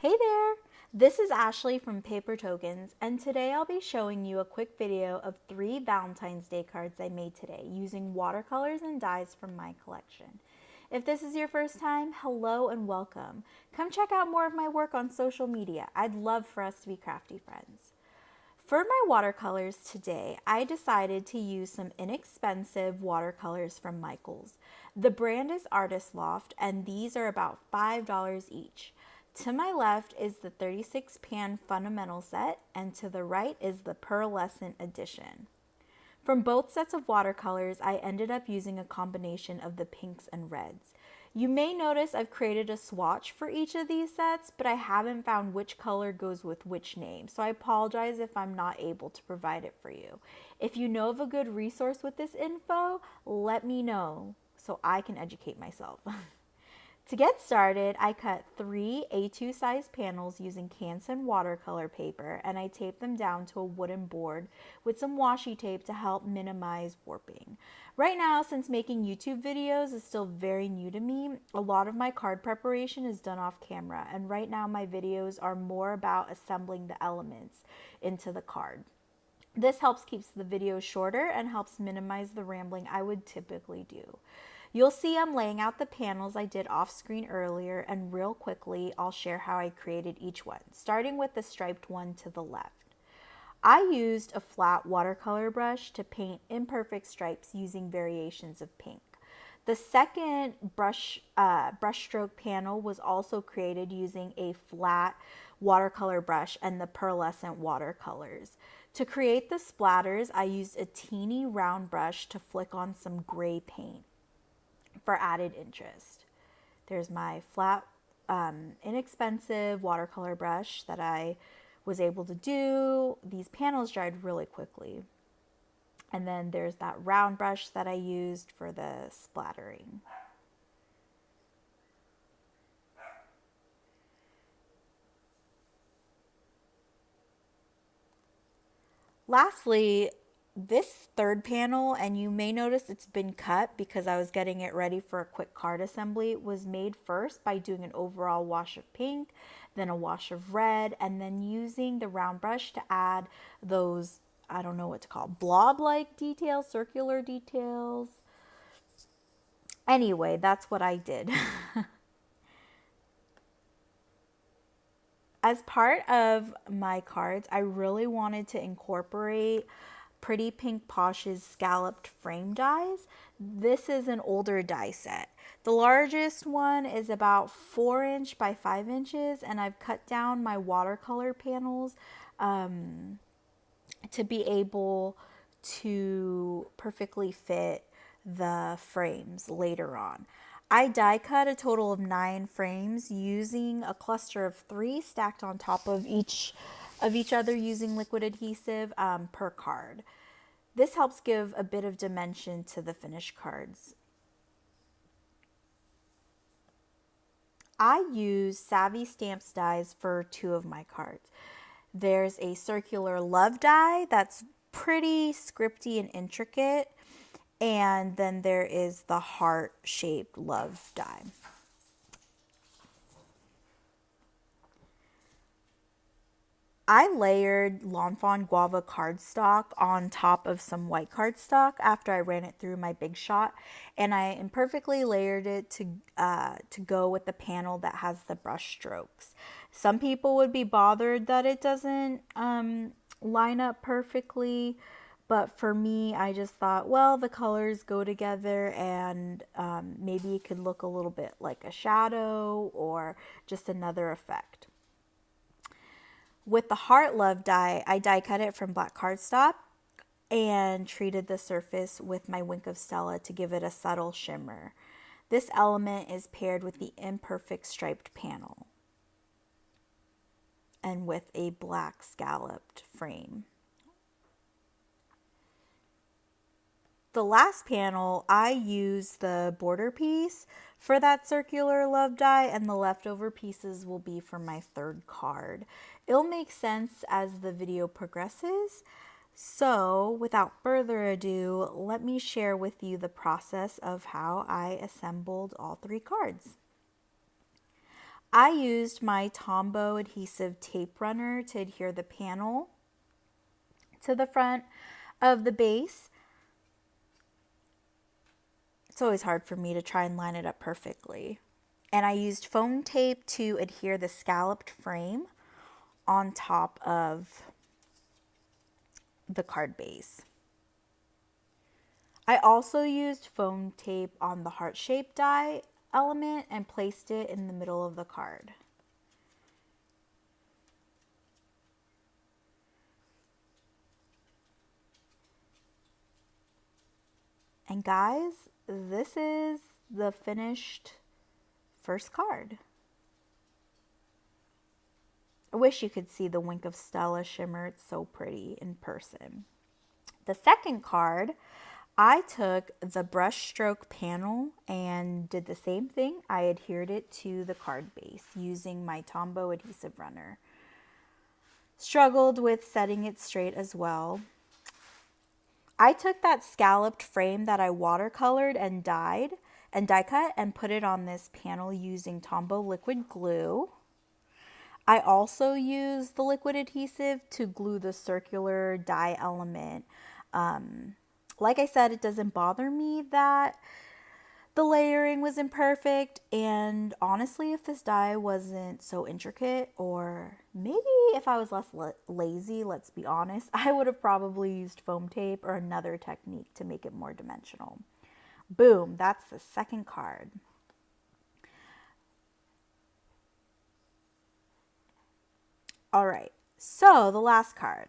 Hey there! This is Ashley from Paper Tokens, and today I'll be showing you a quick video of 3 Valentine's Day cards I made today using watercolors and dyes from my collection. If this is your first time, hello and welcome. Come check out more of my work on social media. I'd love for us to be crafty friends. For my watercolors today, I decided to use some inexpensive watercolors from Michaels. The brand is Artist Loft, and these are about $5 each. To my left is the 36 pan fundamental set, and to the right is the pearlescent edition. From both sets of watercolors, I ended up using a combination of the pinks and reds. You may notice I've created a swatch for each of these sets, but I haven't found which color goes with which name, so I apologize if I'm not able to provide it for you. If you know of a good resource with this info, let me know so I can educate myself. To get started, I cut 3 A2 size panels using Canson watercolor paper, and I taped them down to a wooden board with some washi tape to help minimize warping. Right now, since making YouTube videos is still very new to me, a lot of my card preparation is done off camera, and right now my videos are more about assembling the elements into the card. This helps keeps the video shorter and helps minimize the rambling I would typically do. You'll see I'm laying out the panels I did off screen earlier, and real quickly I'll share how I created each one, starting with the striped one to the left. I used a flat watercolor brush to paint imperfect stripes using variations of pink. The second brushstroke panel was also created using a flat watercolor brush and the pearlescent watercolors. To create the splatters, I used a teeny round brush to flick on some gray paint for added interest. There's my flat, inexpensive watercolor brush that I was able to do. These panels dried really quickly. And then there's that round brush that I used for the splattering. Lastly, this third panel, and you may notice it's been cut because I was getting it ready for a quick card assembly, was made first by doing an overall wash of pink, then a wash of red, and then using the round brush to add those, I don't know what to call, blob-like details, circular details. Anyway, that's what I did. As part of my cards, I really wanted to incorporate Pretty Pink Posh's scalloped frame dies. This is an older die set. The largest one is about 4" by 5", and I've cut down my watercolor panels to be able to perfectly fit the frames later on. I die cut a total of 9 frames using a cluster of 3 stacked on top of each other using liquid adhesive per card. This helps give a bit of dimension to the finished cards. I use Savvy Stamps dies for 2 of my cards. There's a circular love die that's pretty scripty and intricate, and then there is the heart-shaped love die. I layered L'Enfant Guava cardstock on top of some white cardstock after I ran it through my Big Shot, and I imperfectly layered it to go with the panel that has the brush strokes. Some people would be bothered that it doesn't line up perfectly, but for me, I just thought, well, the colors go together, and maybe it could look a little bit like a shadow or just another effect. With the heart love die, I die cut it from black cardstock and treated the surface with my Wink of Stella to give it a subtle shimmer. This element is paired with the imperfect striped panel and with a black scalloped frame. The last panel, I used the border piece for that circular love die, and the leftover pieces will be for my third card. It'll make sense as the video progresses. So without further ado, let me share with you the process of how I assembled all 3 cards. I used my Tombow adhesive tape runner to adhere the panel to the front of the base. It's always hard for me to try and line it up perfectly. And I used foam tape to adhere the scalloped frame on top of the card base. I also used foam tape on the heart-shaped die element and placed it in the middle of the card. And guys, this is the finished first card. I wish you could see the Wink of Stella shimmer. It's so pretty in person. The second card, I took the brush stroke panel and did the same thing. I adhered it to the card base using my Tombow adhesive runner. Struggled with setting it straight as well. I took that scalloped frame that I watercolored and die cut and put it on this panel using Tombow liquid glue. I also used the liquid adhesive to glue the circular die element. Like I said, it doesn't bother me that the layering was imperfect, and honestly, if this die wasn't so intricate, or maybe if I was less lazy, let's be honest, I would have probably used foam tape or another technique to make it more dimensional. Boom, that's the second card. All right, so the last card.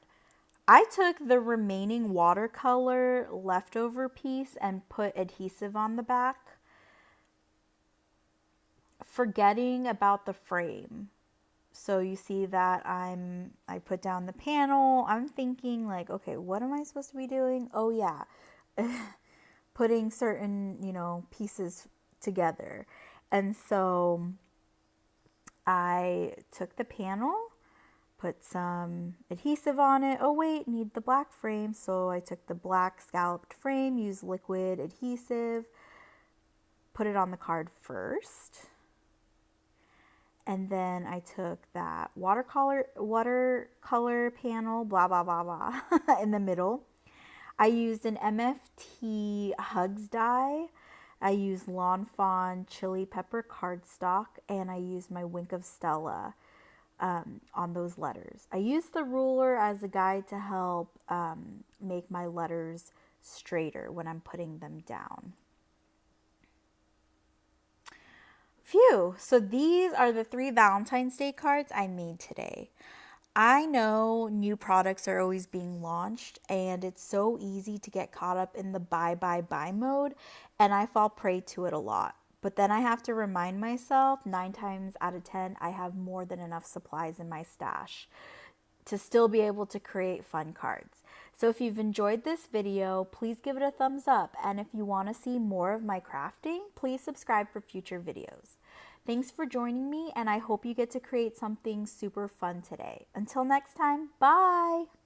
I took the remaining watercolor leftover piece and put adhesive on the back, forgetting about the frame. So you see that I put down the panel. I'm thinking like, okay, what am I supposed to be doing? Oh yeah, putting certain, pieces together. And so I took the panel, put some adhesive on it. Oh wait, need the black frame. So I took the black scalloped frame, used liquid adhesive, put it on the card first. And then I took that watercolor panel, blah, blah, blah, blah, in the middle. I used an MFT Hugs die. I used Lawn Fawn Chili Pepper cardstock, and I used my Wink of Stella on those letters. I used the ruler as a guide to help make my letters straighter when I'm putting them down. Phew, so these are the 3 Valentine's Day cards I made today. I know new products are always being launched, and it's so easy to get caught up in the buy mode, and I fall prey to it a lot. But then I have to remind myself 9 times out of 10, I have more than enough supplies in my stash to still be able to create fun cards. So if you've enjoyed this video, please give it a thumbs up. And if you want to see more of my crafting, please subscribe for future videos. Thanks for joining me, and I hope you get to create something super fun today. Until next time, bye!